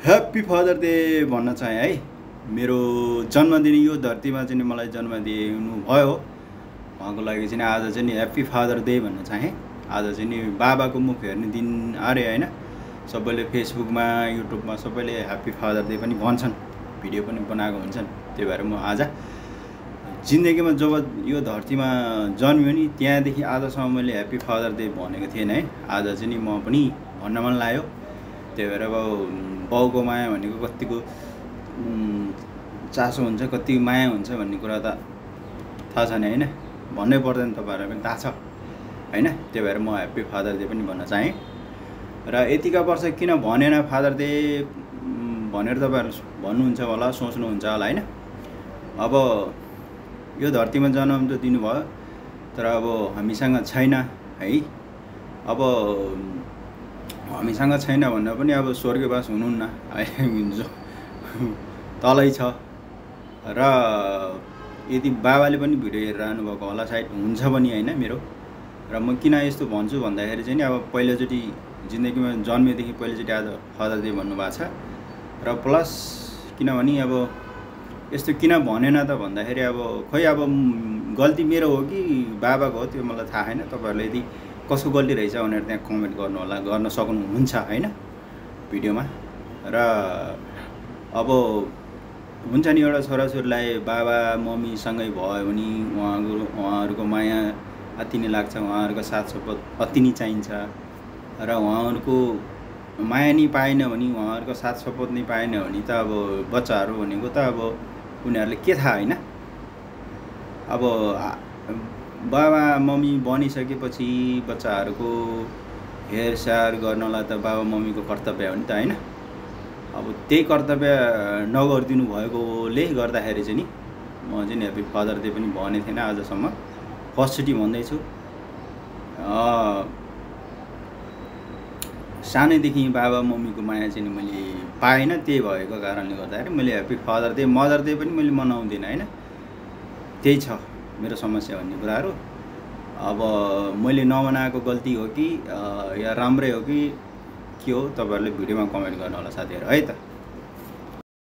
Happy father day भन्न चाहे है। मेरो जन्मदिन यो धरतीमा चाहिँ मलाई जन्म दिनु भयो, उहाँको लागि चाहिँ आज चाहिँ ह्याप्पी फादर डे भन्न चाहे। आज चाहिँ नि बाबाको मुख हेर्ने दिन अरे हैन, सबैले फेसबुकमा युट्युबमा सबैले ह्याप्पी फादर डे पनि भन्छन्, भिडियो पनि बनाएको हुन्छन्। त्यही भएर म आज जिन्दगीमा जब यो धरतीमा जन्मियो नि त्यहाँदेखि आजसम्म मैले ह्याप्पी फादर डे भनेको थिएन है। आज चाहिँ नि म पनि भन्न मन लाग्यो। त्यही भएर अब बाउको माया भनेको कतिको चासो हुन्छ, कति माया हुन्छ भन्ने कुरा त थाहा छैन हैन, भन्नै पर्दैन, तपाईहरुलाई पनि थाहा छ हैन। त्यही भएर म ह्याप्पी फादर डे पनि भन्न चाहे। र यतिका वर्ष किन भनेन फादर डे भनेर तपाईहरु भन्नुहुन्छ होला, सोच्नुहुन्छ होला हैन। अब यो धरतीमा जन्म त दिनुभयो, तर अब हामीसँग छैन है। अब हामीसँग छैन भन्दा पनि अब स्वर्गवास हुनुहुन्न जो तलै छ। र यदि बाबाले पनि भिडियो हेरेर आउनु भएको होला, सायद हुन्छ पनि हैन मेरो। र म किन यस्तो भन्छु भन्दाखेरि चाहिँ नि अब पहिलोचोटि जिन्दगीमा जन्मेदेखि पहिलोचोटि आज फादर डे भन्नुभएको छ। र प्लस किनभने अब यस्तो किन भनेन त भन्दाखेरि अब खोइ अब गल्ती मेरो हो कि बाबाको हो त्यो मलाई थाहा छैन। तपाईहरुले यदि कसको गल्ती रहेछ भनेर त्यहाँ कमेन्ट गर्नु होला, गर्न सक्नुहुन्छ हैन भिडियोमा। र अब हुन्छ नि एउटा छोराछोरीलाई बाबा मम्मीसँगै भयो भने उहाँहरुको माया अति नै लाग्छ, उहाँहरुको साथ सपोर्ट अति नै चाहिन्छ। र उहाँहरुको माया नि पाएन भने, उहाँहरुको साथ सपोर्ट नि पाएन भने त अब बच्चाहरु भनेको त अब उनीहरुले के थाहा हैन। अब बाबा मम्मी बनिसकेपछि बच्चाहरुको हेरचाह गर्नलाई त बाबा मम्मीको कर्तव्य हो नि त हैन। अब त्यही कर्तव्य नगरिदिनु भएकोले गर्दाखेरि चाहिँ नि म चाहिँ ह्याप्पी फादर डे पनि भनेको थिएन आजसम्म। फर्स्टचोटि भन्दैछु। सानैदेखि बाबा मम्मीको माया चाहिँ मैले पाएन, त्यही भएको कारणले गर्दाखेरि मैले happy father day mother day पनि मैले मनाउँदिन हैन। त्यही छ मेरो समस्या भन्ने कुराहरु। अब मैले नमनाएको गल्ती हो कि या राम्रै हो कि के हो, तपाईहरुले भिडियोमा कमेन्ट गर्नु होला साथीहरु है त।